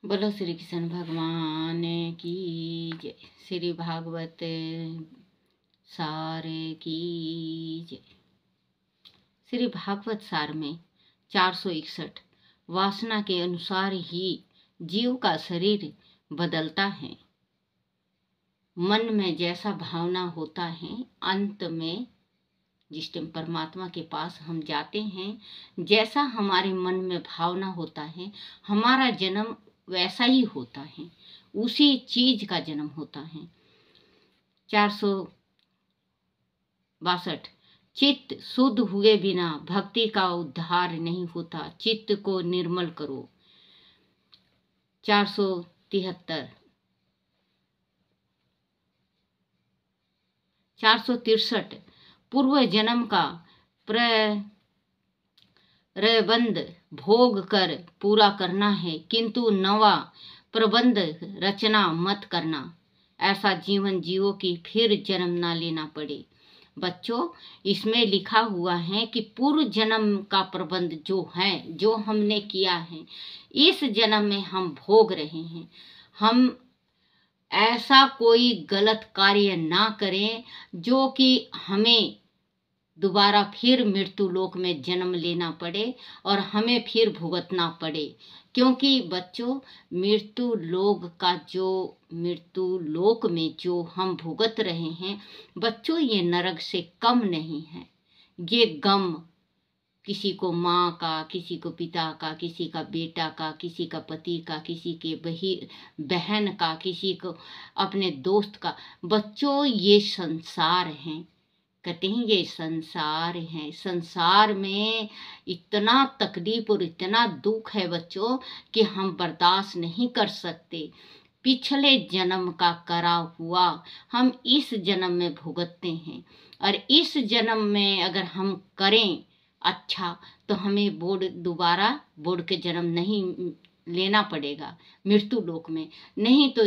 बोलो श्री कृष्ण भगवान की जय। श्री भागवत सार की जय। श्री भागवत सार में 461 वासना के अनुसार ही जीव का शरीर बदलता है। मन में जैसा भावना होता है, अंत में जिस टाइम परमात्मा के पास हम जाते हैं, जैसा हमारे मन में भावना होता है, हमारा जन्म वैसा ही होता है, उसी चीज का जन्म होता है। 462 चित्त शुद्ध हुए बिना भक्ति का उद्धार नहीं होता, चित्त को निर्मल करो। 463 पूर्व जन्म का प्रबंध भोग कर पूरा करना है, किंतु नवा प्रबंध रचना मत करना। ऐसा जीवन जियो कि फिर जन्म ना लेना पड़े। बच्चों, इसमें लिखा हुआ है कि पूर्व जन्म का प्रबंध जो है, जो हमने किया है, इस जन्म में हम भोग रहे हैं। हम ऐसा कोई गलत कार्य ना करें जो कि हमें दोबारा फिर मृत्यु लोक में जन्म लेना पड़े और हमें फिर भुगतना पड़े। क्योंकि बच्चों, मृत्यु लोक में जो हम भुगत रहे हैं बच्चों, ये नरक से कम नहीं है। ये गम किसी को माँ का, किसी को पिता का, किसी का बेटा का, किसी का पति का, किसी के बहन का, किसी को अपने दोस्त का। बच्चों, ये संसार है। कहते हैं ये संसार है। संसार में इतना तकलीफ और इतना दुख है बच्चों कि हम बर्दाश्त नहीं कर सकते। पिछले जन्म का करा हुआ हम इस जन्म में भुगतते हैं, और इस जन्म में अगर हम करें अच्छा तो हमें दोबारा बोर्ड के जन्म नहीं लेना पड़ेगा मृत्यु लोक में। नहीं तो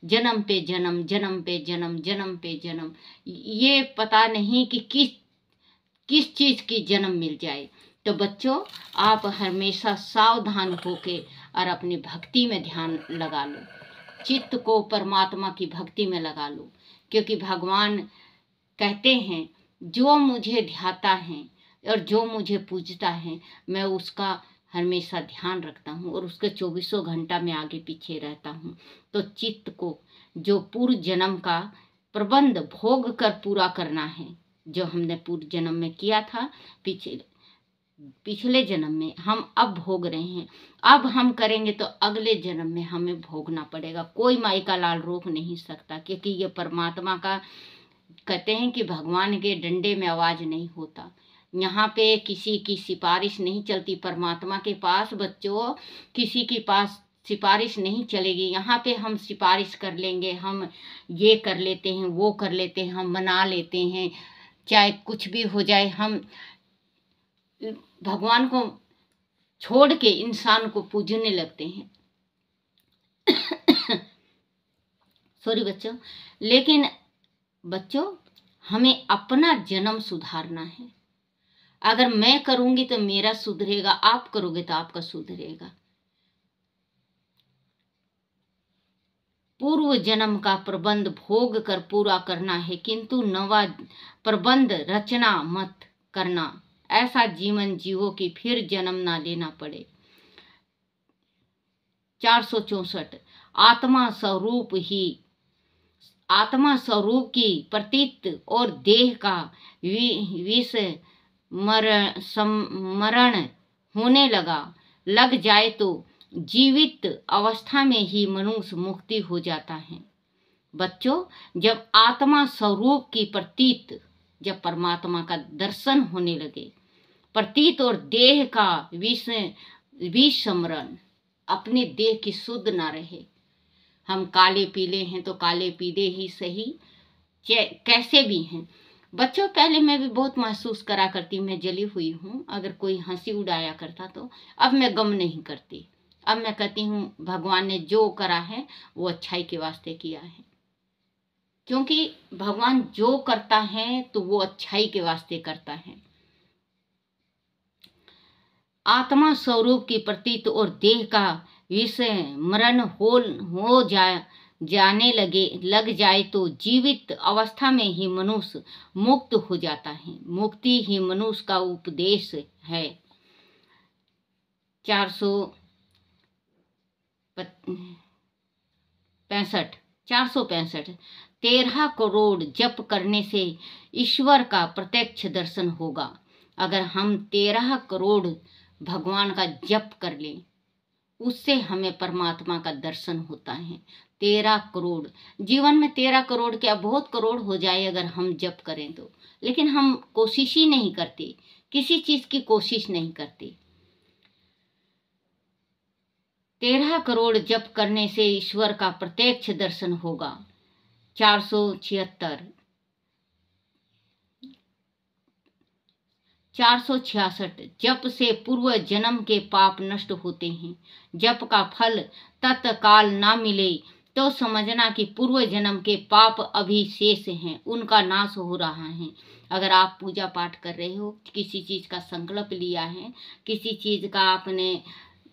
जन्म पे जन्म, जन्म पे जन्म, जन्म पे जन्म, ये पता नहीं कि किस चीज की जन्म मिल जाए। तो बच्चों, आप हमेशा सावधान होके और अपनी भक्ति में ध्यान लगा लो, चित्त को परमात्मा की भक्ति में लगा लो। क्योंकि भगवान कहते हैं जो मुझे ध्याता है और जो मुझे पूजता है, मैं उसका हमेशा ध्यान रखता हूँ और उसके 24 घंटा में आगे पीछे रहता हूँ। तो चित्त को जो पूर्व जन्म का प्रबंध भोग कर पूरा करना है, जो हमने पूर्व जन्म में किया था, पिछले जन्म में हम अब भोग रहे हैं, अब हम करेंगे तो अगले जन्म में हमें भोगना पड़ेगा। कोई माई का लाल रोक नहीं सकता, क्योंकि ये परमात्मा का, कहते हैं कि भगवान के डंडे में आवाज नहीं होता। यहाँ पे किसी की सिफारिश नहीं चलती। परमात्मा के पास बच्चों किसी के पास सिफारिश नहीं चलेगी। यहाँ पे हम सिफारिश कर लेंगे, हम ये कर लेते हैं, वो कर लेते हैं, हम मना लेते हैं, चाहे कुछ भी हो जाए, हम भगवान को छोड़ के इंसान को पूजने लगते हैं। सॉरी बच्चों। लेकिन बच्चों, हमें अपना जन्म सुधारना है। अगर मैं करूंगी तो मेरा सुधरेगा, आप करोगे तो आपका सुधरेगा। पूर्व जन्म का प्रबंध भोग कर पूरा करना है, किंतु नवा प्रबंध रचना मत करना। ऐसा जीवन जीवो कि फिर जन्म ना लेना पड़े। 464 आत्मा स्वरूप की प्रतीत और देह का स्मरण होने लग जाए तो जीवित अवस्था में ही मनुष्य मुक्ति हो जाता है। बच्चों, जब आत्मा स्वरूप की प्रतीत, जब परमात्मा का दर्शन होने लगे, प्रतीत और देह का विस्मरण, अपने देह की शुद्ध ना रहे। हम काले पीले हैं तो काले पीले ही सही, कैसे भी हैं। बच्चों, पहले मैं भी बहुत महसूस करा करती, मैं जली हुई हूँ अगर कोई हंसी उड़ाया करता तो। अब मैं गम नहीं करती। अब मैं कहती हूँ भगवान ने जो करा है वो अच्छाई के वास्ते किया है। क्योंकि भगवान जो करता है तो वो अच्छाई के वास्ते करता है। आत्मा स्वरूप की प्रतीत और देह का विस्मरण हो जाने लग जाए तो जीवित अवस्था में ही मनुष्य मुक्त हो जाता है। मुक्ति ही मनुष्य का उपदेश है। 465 13 करोड़ जप करने से ईश्वर का प्रत्यक्ष दर्शन होगा। अगर हम 13 करोड़ भगवान का जप कर लें, उससे हमें परमात्मा का दर्शन होता है। 13 करोड़, जीवन में 13 करोड़ क्या, बहुत करोड़ हो जाए अगर हम जप करें तो, लेकिन हम कोशिश ही नहीं करते, किसी चीज की कोशिश नहीं करते। 13 करोड़ जप करने से ईश्वर का प्रत्यक्ष दर्शन होगा। 466 जप से पूर्व जन्म के पाप नष्ट होते हैं। जप का फल तत्काल ना मिले तो समझना कि पूर्व जन्म के पाप अभी शेष हैं, उनका नाश हो रहा है। अगर आप पूजा पाठ कर रहे हो, किसी चीज का संकल्प लिया है, किसी चीज का आपने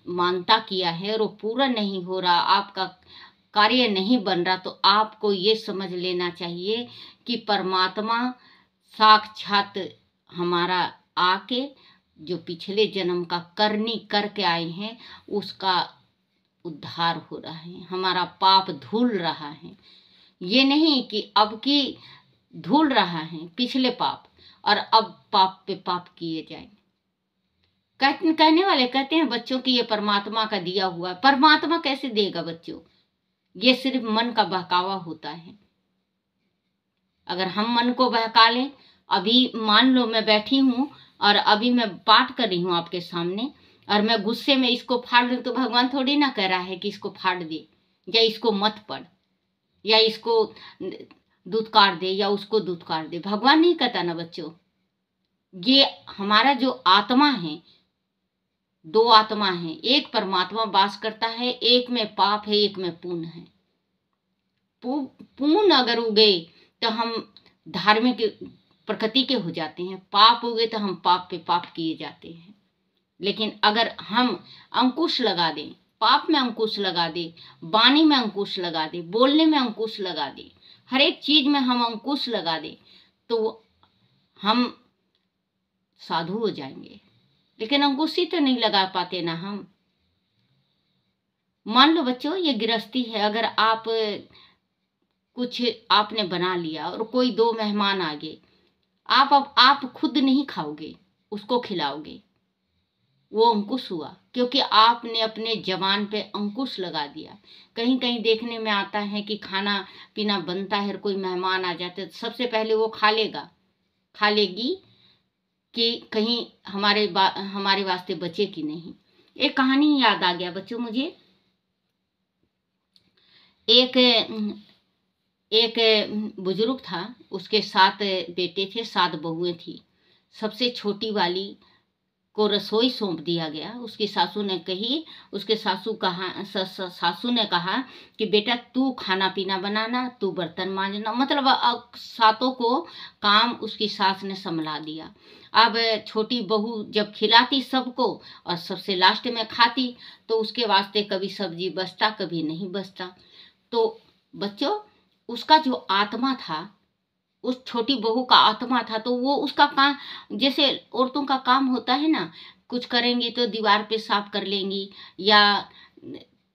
मानता किया है और वो पूरा नहीं हो रहा, आपका कार्य नहीं बन रहा, तो आपको ये समझ लेना चाहिए कि परमात्मा साक्षात हमारा आके जो पिछले जन्म का करनी करके आए हैं, उसका उद्धार हो रहा है, हमारा पाप धुल रहा है। ये नहीं कि अब की धुल रहा है पिछले पाप और अब पाप पे पाप किए जाए। कहने वाले कहते हैं बच्चों की ये परमात्मा का दिया हुआ है। परमात्मा कैसे देगा बच्चों? ये सिर्फ मन का बहकावा होता है। अगर हम मन को बहका लें, अभी मान लो मैं बैठी हूं और अभी मैं पाठ कर रही हूं आपके सामने और मैं गुस्से में इसको फाड़ दूं, तो भगवान थोड़ी ना कह रहा है कि इसको फाड़ दे या इसको मत पढ़ या इसको दुत्कार दे या उसको दुत्कार दे। भगवान नहीं कहता ना बच्चों। ये हमारा जो आत्मा है, दो आत्मा है, एक परमात्मा वास करता है, एक में पाप है, एक में पुण्य है। पुण्य अगर उगे तो हम धार्मिक प्रकृति के हो जाते हैं, पाप उगे तो हम पाप पे पाप किए जाते हैं। लेकिन अगर हम अंकुश लगा दें, पाप में अंकुश लगा दे, वाणी में अंकुश लगा दे, बोलने में अंकुश लगा दे, हर एक चीज में हम अंकुश लगा दे, तो हम साधु हो जाएंगे। लेकिन अंकुश ही तो नहीं लगा पाते ना हम। मान लो बच्चों ये गृहस्थी है, अगर आप कुछ आपने बना लिया और कोई दो मेहमान आ गए, आप खुद नहीं खाओगे, उसको खिलाओगे, वो अंकुश हुआ, क्योंकि आपने अपने जबान पे अंकुश लगा दिया। कहीं कहीं देखने में आता है कि खाना पीना बनता है और कोई मेहमान आ जाते तो सबसे पहले वो खा लेगी कि कहीं हमारे वास्ते बचे कि नहीं। एक कहानी याद आ गया बच्चों मुझे। एक बुजुर्ग था, उसके 7 बेटे थे, 7 बहुएं थी। सबसे छोटी वाली को रसोई सौंप दिया गया। उसकी सासू ने कहा कि बेटा तू खाना पीना बनाना, तू बर्तन मांजना, मतलब सातों को काम उसकी सास ने संभला दिया। अब छोटी बहू जब खिलाती सबको और सबसे लास्ट में खाती, तो उसके वास्ते कभी सब्जी बचता, कभी नहीं बचता। तो बच्चों उसका जो आत्मा था, उस छोटी बहू का आत्मा था, तो वो उसका काम, जैसे औरतों का काम होता है ना, कुछ करेंगी तो दीवार पे साफ कर लेंगी या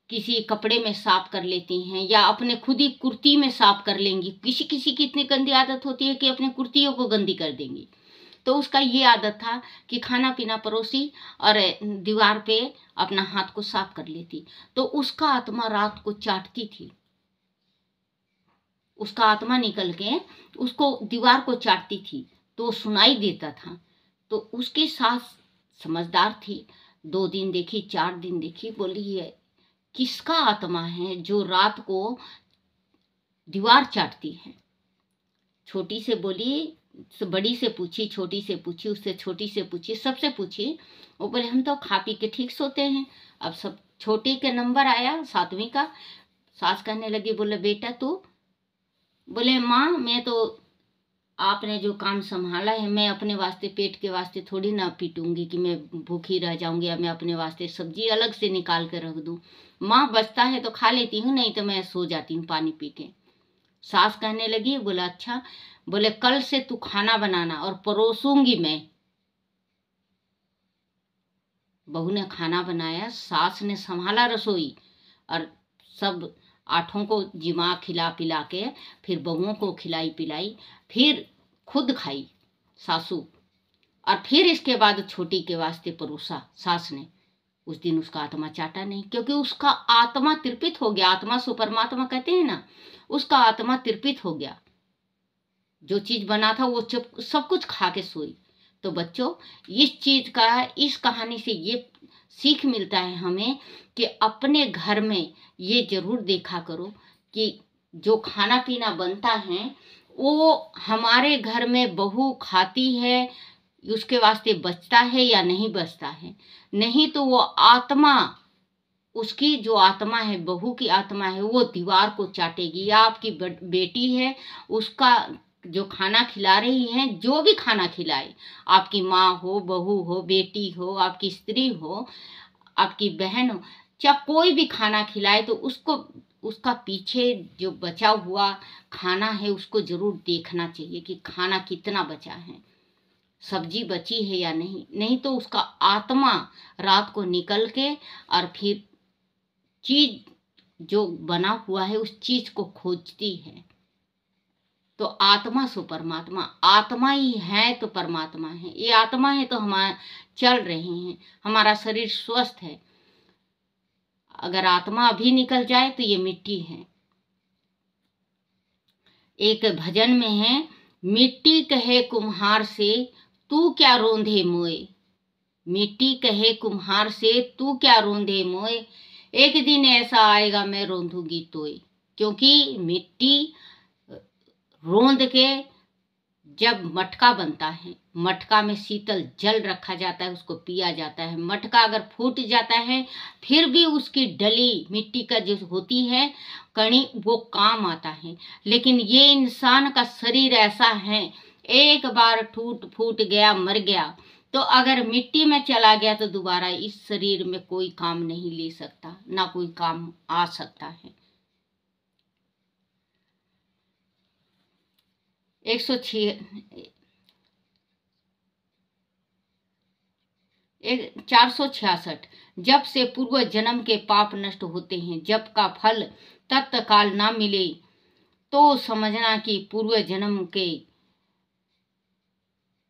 किसी कपड़े में साफ कर लेती हैं या अपने खुद ही कुर्ती में साफ कर लेंगी। किसी किसी की इतनी गंदी आदत होती है कि अपने कुर्तियों को गंदी कर देंगी। तो उसका ये आदत था कि खाना पीना परोसी और दीवार पे अपना हाथ को साफ कर लेती। तो उसका आत्मा रात को चाटती थी, उसका आत्मा निकल के उसको दीवार को चाटती थी, तो सुनाई देता था। तो उसकी सास समझदार थी, 2 दिन देखी, 4 दिन देखी, बोली ये किसका आत्मा है जो रात को दीवार चाटती है। छोटी से बोली, बड़ी से पूछी, छोटी से पूछी, उससे छोटी से पूछी, सबसे पूछी। वो बोले हम तो खा पी के ठीक सोते हैं। अब सब छोटी के नंबर आया 7वीं का। सास कहने लगी, बोले बेटा तू? बोले माँ मैं तो आपने जो काम संभाला है, मैं अपने वास्ते पेट के वास्ते थोड़ी ना पीटूंगी कि मैं भूखी रह जाऊंगी, या मैं अपने वास्ते सब्जी अलग से निकाल के रख दूं। माँ बचता है तो खा लेती हूँ, नहीं तो मैं सो जाती हूँ पानी पी के। सास कहने लगी, बोला अच्छा, बोले कल से तू खाना बनाना और परोसूंगी मैं। बहू ने खाना बनाया, सास ने संभाला रसोई, और सब आठों को जिमा खिला पिला के फिर बहुओं को खिलाई पिलाई, फिर खुद खाई सासू, और फिर इसके बाद छोटी के वास्ते परोसा सास ने। उस दिन उसका आत्मा चाटा नहीं, क्योंकि उसका आत्मा तृपित हो गया। आत्मा सो परमात्मा कहते हैं ना, उसका आत्मा तृपित हो गया। जो चीज बना था वो सब कुछ खा के सोई। तो बच्चों, इस चीज का, इस कहानी से ये सीख मिलता है हमें कि अपने घर में ये जरूर देखा करो कि जो खाना पीना बनता है वो हमारे घर में बहू खाती है, उसके वास्ते बचता है या नहीं बचता है। नहीं तो वो आत्मा, उसकी जो आत्मा है, बहू की आत्मा है, वो दीवार को चाटेगी। या आपकी बेटी है, उसका जो खाना खिला रही हैं, जो भी खाना खिलाए, आपकी माँ हो, बहू हो, बेटी हो, आपकी स्त्री हो, आपकी बहन हो, चाहे कोई भी खाना खिलाए, तो उसको, उसका पीछे जो बचा हुआ खाना है उसको जरूर देखना चाहिए कि खाना कितना बचा है, सब्जी बची है या नहीं। नहीं तो उसका आत्मा रात को निकल के और फिर चीज जो बना हुआ है उस चीज को खोजती है। तो आत्मा सो परमात्मा, आत्मा ही है तो परमात्मा है। ये आत्मा है तो हम चल रहे हैं, हमारा शरीर स्वस्थ है। अगर आत्मा अभी निकल जाए तो ये मिट्टी है। एक भजन में है, मिट्टी कहे कुम्हार से तू क्या रोंधे मोए। मिट्टी कहे कुम्हार से तू क्या रोंधे मोए, एक दिन ऐसा आएगा मैं रोंधूंगी तोय। क्योंकि मिट्टी रोंद के जब मटका बनता है, मटका में शीतल जल रखा जाता है, उसको पिया जाता है। मटका अगर फूट जाता है फिर भी उसकी डली, मिट्टी का जो होती है कणी, वो काम आता है। लेकिन ये इंसान का शरीर ऐसा है, एक बार टूट फूट गया, मर गया, तो अगर मिट्टी में चला गया तो दोबारा इस शरीर में कोई काम नहीं ले सकता, ना कोई काम आ सकता है। 466। जब से पूर्व जन्म के पाप नष्ट होते हैं, जब का फल तत्काल ना मिले तो समझना कि पूर्व जन्म के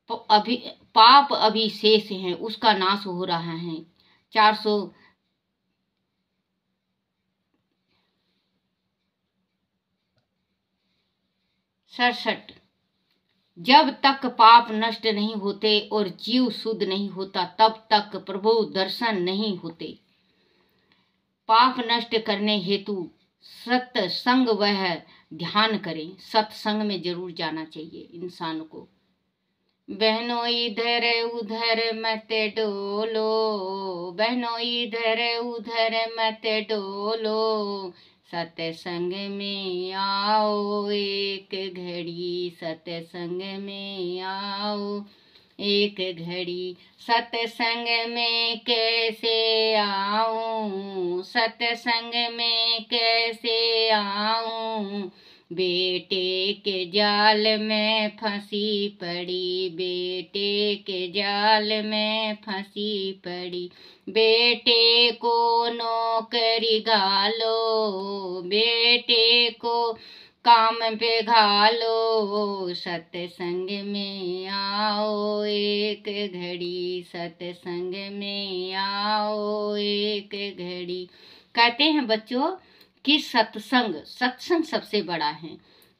पाप अभी शेष हैं, उसका नाश हो रहा है। 467। जब तक पाप नष्ट नहीं होते और जीव शुद्ध नहीं होता, तब तक प्रभु दर्शन नहीं होते। पाप नष्ट करने हेतु सत्संग वह ध्यान करें। सत्संग में जरूर जाना चाहिए इंसान को। बहनों इधर उधर मत डोलो, बहनों इधर उधर मत डोलो, सत्संग में आओ एक घड़ी, सत्संग में आओ एक घड़ी। सत्संग में कैसे आऊं, सत्संग में कैसे आऊं, बेटे के जाल में फंसी पड़ी, बेटे के जाल में फंसी पड़ी। बेटे को नौकरी घालो, बेटे को काम पे घालो, सत्संग में आओ एक घड़ी, सत्संग में आओ एक घड़ी। कहते हैं बच्चों कि सत्संग सबसे बड़ा है।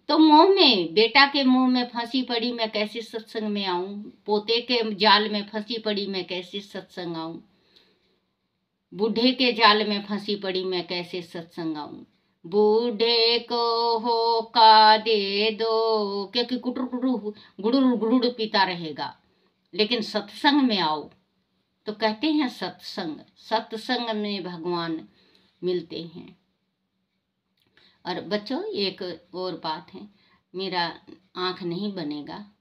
तो मुंह में, बेटा के मुंह में फंसी पड़ी मैं कैसे सत्संग में आऊं, पोते के जाल में फंसी पड़ी मैं कैसे सत्संग आऊं, बूढ़े के जाल में फंसी पड़ी मैं कैसे सत्संग आऊं। बूढ़े को होका दे दो, क्योंकि कुटुर कुटुर गुड़ुर गुड़ुर पीता रहेगा, लेकिन सत्संग में आओ। तो कहते हैं सत्संग, सत्संग में भगवान मिलते हैं। और बच्चों एक और बात है, मेरा आँख नहीं बनेगा।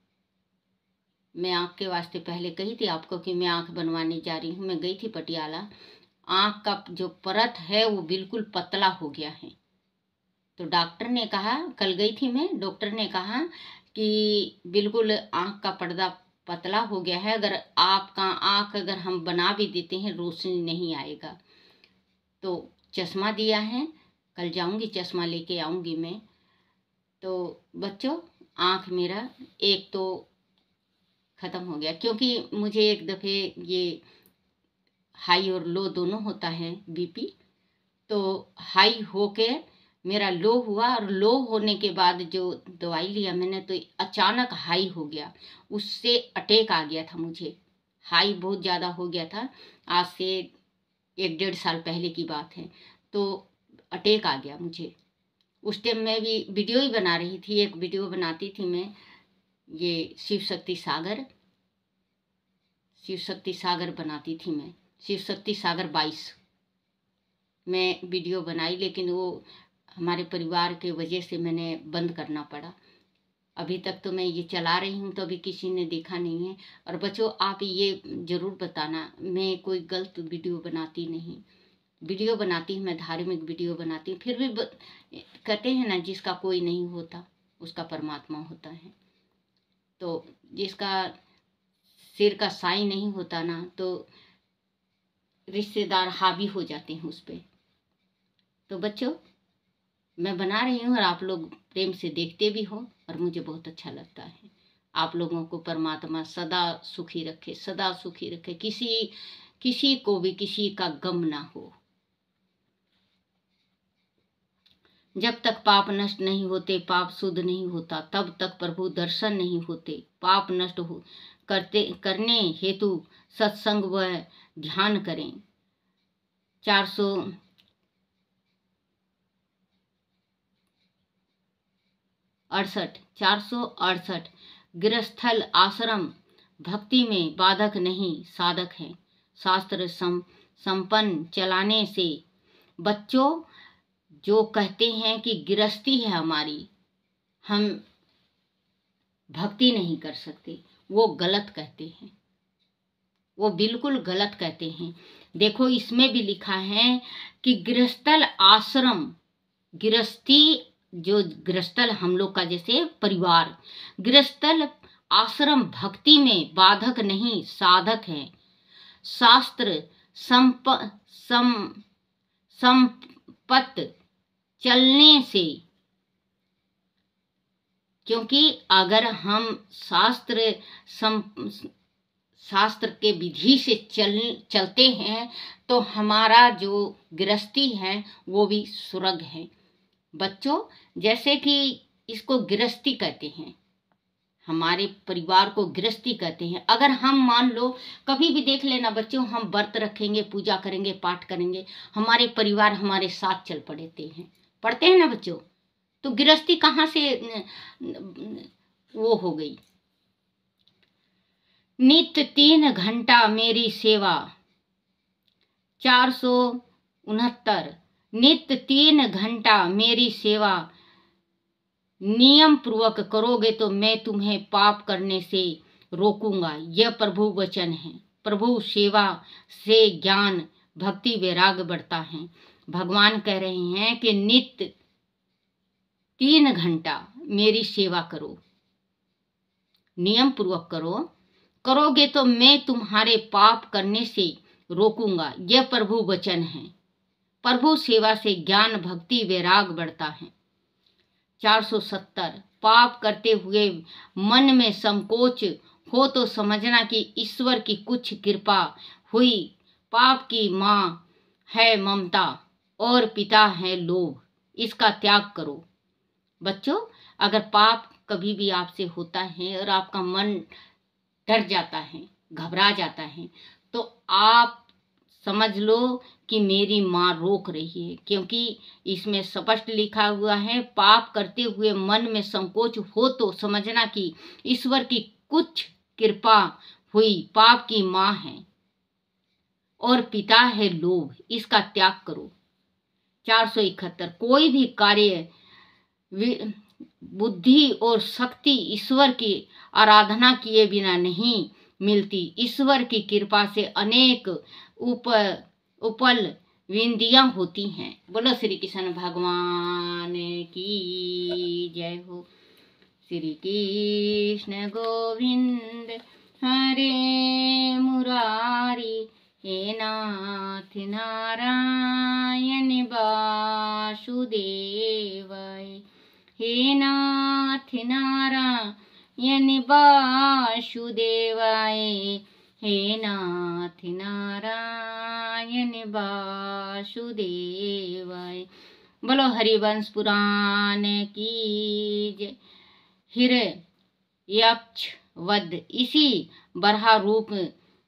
मैं आँख के वास्ते पहले कही थी आपको कि मैं आँख बनवाने जा रही हूँ। मैं गई थी पटियाला, आँख का जो परत है वो बिल्कुल पतला हो गया है। तो डॉक्टर ने कहा, कल गई थी मैं, डॉक्टर ने कहा कि बिल्कुल आँख का पर्दा पतला हो गया है, अगर आपका आँख अगर हम बना भी देते हैं रोशनी नहीं आएगा। तो चश्मा दिया है, कल जाऊंगी चश्मा लेके आऊंगी मैं। तो बच्चों, आँख मेरा एक तो ख़त्म हो गया, क्योंकि मुझे एक दफ़े ये हाई और लो दोनों होता है बीपी। तो हाई होके मेरा लो हुआ, और लो होने के बाद जो दवाई लिया मैंने तो अचानक हाई हो गया, उससे अटैक आ गया था मुझे। हाई बहुत ज़्यादा हो गया था, आज से 1-1.5 साल पहले की बात है। तो अटैक आ गया मुझे। उस टाइम मैं भी वीडियो ही बना रही थी, एक वीडियो बनाती थी मैं, ये शिव शक्ति सागर बनाती थी मैं, शिव शक्ति सागर 22 मैं वीडियो बनाई, लेकिन वो हमारे परिवार के वजह से मैंने बंद करना पड़ा। अभी तक तो मैं ये चला रही हूँ, तो अभी किसी ने देखा नहीं है। और बच्चों, आप ये ज़रूर बताना, मैं कोई गलत वीडियो बनाती नहीं। वीडियो बनाती हूँ मैं, धार्मिक वीडियो बनाती हूँ। फिर भी कहते हैं ना, जिसका कोई नहीं होता उसका परमात्मा होता है। तो जिसका सिर का साई नहीं होता ना, तो रिश्तेदार हावी हो जाते हैं उस पर। तो बच्चों, मैं बना रही हूँ और आप लोग प्रेम से देखते भी हो, और मुझे बहुत अच्छा लगता है। आप लोगों को परमात्मा सदा सुखी रखे, सदा सुखी रखे, किसी को भी किसी का गम ना हो। जब तक पाप नष्ट नहीं होते, पाप शुद्ध नहीं होता, तब तक प्रभु दर्शन नहीं होते। पाप नष्ट हो करने हेतु सत्संग व ध्यान करें। 468 गृहस्थल आश्रम भक्ति में बाधक नहीं साधक है। शास्त्र संपन्न चलाने से। बच्चों, जो कहते हैं कि गृहस्थी है हमारी, हम भक्ति नहीं कर सकते, वो गलत कहते हैं, वो बिल्कुल गलत कहते हैं। देखो, इसमें भी लिखा है कि गृहस्थल आश्रम, गृहस्थी जो गृहस्थल हम लोग का जैसे परिवार, गृहस्थल आश्रम भक्ति में बाधक नहीं साधक है। शास्त्र संपत चलने से। क्योंकि अगर हम शास्त्र के विधि से चलते हैं तो हमारा जो गृहस्थी है वो भी स्वर्ग है। बच्चों, जैसे कि इसको गृहस्थी कहते हैं, हमारे परिवार को गृहस्थी कहते हैं। अगर हम मान लो, कभी भी देख लेना बच्चों, हम व्रत रखेंगे, पूजा करेंगे, पाठ करेंगे, हमारे परिवार हमारे साथ चल पड़ते हैं ना बच्चों, तो गृहस्थी कहाँ से वो हो गई। नित्य 3 घंटा मेरी सेवा। 469 नित्य 3 घंटा मेरी सेवा नियम पूर्वक करोगे तो मैं तुम्हें पाप करने से रोकूंगा। यह प्रभु वचन है। प्रभु सेवा से ज्ञान भक्ति वैराग्य बढ़ता है। भगवान कह रहे हैं कि नित्य 3 घंटा मेरी सेवा करो, नियम पूर्वक करोगे तो मैं तुम्हारे पाप करने से रोकूंगा। यह प्रभु वचन है। प्रभु सेवा से ज्ञान भक्ति वैराग बढ़ता है। 470 पाप करते हुए मन में संकोच हो तो समझना कि ईश्वर की कुछ कृपा हुई। पाप की माँ है ममता और पिता है लोभ, इसका त्याग करो। बच्चों, अगर पाप कभी भी आपसे होता है और आपका मन डर जाता है, घबरा जाता है, तो आप समझ लो कि मेरी माँ रोक रही है। क्योंकि इसमें स्पष्ट लिखा हुआ है, पाप करते हुए मन में संकोच हो तो समझना कि ईश्वर की कुछ कृपा हुई। पाप की माँ है और पिता है लोभ, इसका त्याग करो। 471 कोई भी कार्य बुद्धि और शक्ति ईश्वर की आराधना किए बिना नहीं मिलती। ईश्वर की कृपा से अनेक उपल विंदियां होती हैं। बोलो श्री कृष्ण भगवान की जय हो। श्री कृष्ण गोविंद हरे मुरारी, हे नाथ नारायण वासुदेवाय, हे नाथ नारायण वासुदेवाय, हे नाथ नारायण वासुदेवाय। बोलो हरिवंश पुराण की जय। हिरण्यक्ष वध। इसी बराह रूप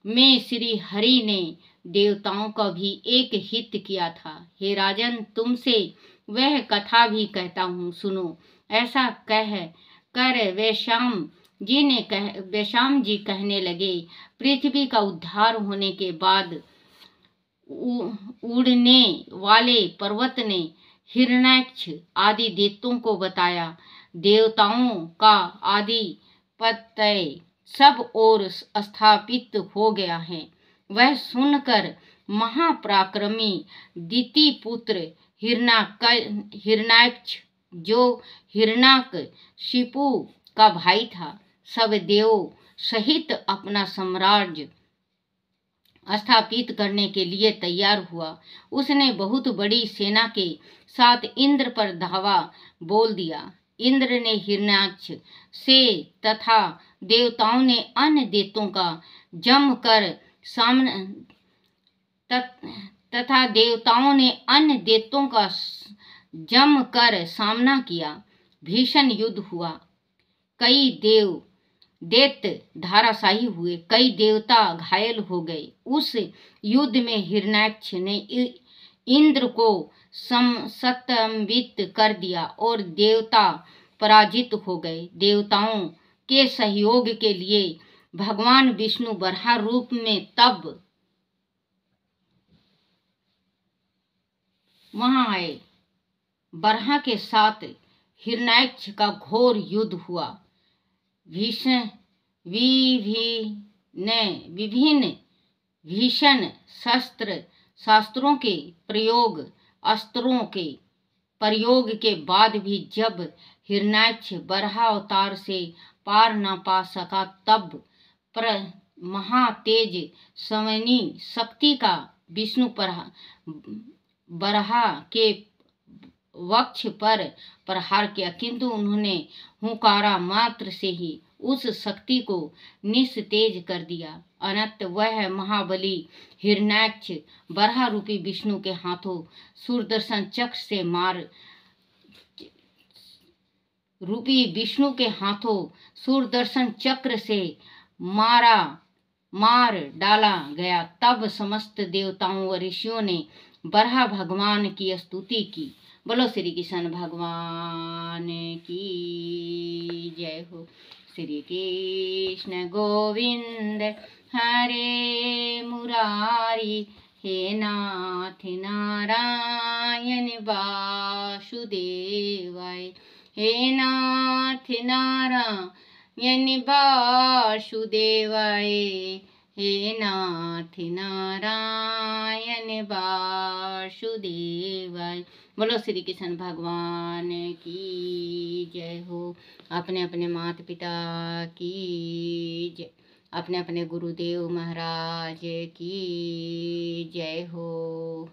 में श्री हरि ने देवताओं का भी एक हित किया था। हे राजन, तुमसे वह कथा भी कहता हूँ, सुनो। ऐसा कह कर वैश्याम जी कहने लगे, पृथ्वी का उद्धार होने के बाद उड़ने वाले पर्वत ने हिरण्याक्ष आदि देवताओं को बताया, देवताओं का आधिपत्य सब ओर स्थापित हो गया है। वह सुनकर महापराक्रमी दिति पुत्र हिरण्याक्ष, जो हिरण्यकशिपु का भाई था, सब देव सहित अपना साम्राज्य स्थापित करने के लिए तैयार हुआ। उसने बहुत बड़ी सेना के साथ इंद्र पर धावा बोल दिया। इंद्र ने हिरण्याक्ष से तथा देवताओं ने अन्य देवताओं का जमकर सामना किया। भीषण युद्ध हुआ। कई दैत्य धराशायी हुए, कई देवता घायल हो गए। उस युद्ध में हिरण्याक्ष ने इंद्र को सत्तंबित कर दिया और देवता पराजित हो गए। देवताओं के सहयोग के लिए भगवान विष्णु बराह रूप में तब वहां आए। बराह के साथ हिरण्याक्ष का घोर युद्ध हुआ। विभिन्न भीषण शास्त्रों के अस्त्रों के प्रयोग के बाद भी जब हिरण्याक्ष बराह अवतार से पार न पा सका, तब महातेज संवनी शक्ति का विष्णु बराह के वक्ष पर प्रहार किया, किंतु उन्होंने हुंकारा मात्र से ही उस शक्ति को निस्तेज कर दिया। अनंत वह महाबली हिरण्याक्ष बराह रूपी विष्णु के हाथों सुदर्शन चक्र से मार डाला गया। तब समस्त देवताओं व ऋषियों ने बराह भगवान की स्तुति की। बोलो श्री कृष्ण भगवान की जय हो। श्री कृष्ण गोविंद हरे मुरारी, हे नाथ नारायण वासुदेवाय, हे नाथ नारायण वासुदेवाय, हे नाथ नारायण वासुदेवाय। बोलो श्री कृष्ण भगवान की जय हो। अपने अपने माता पिता की जय, अपने अपने गुरुदेव महाराज की जय हो।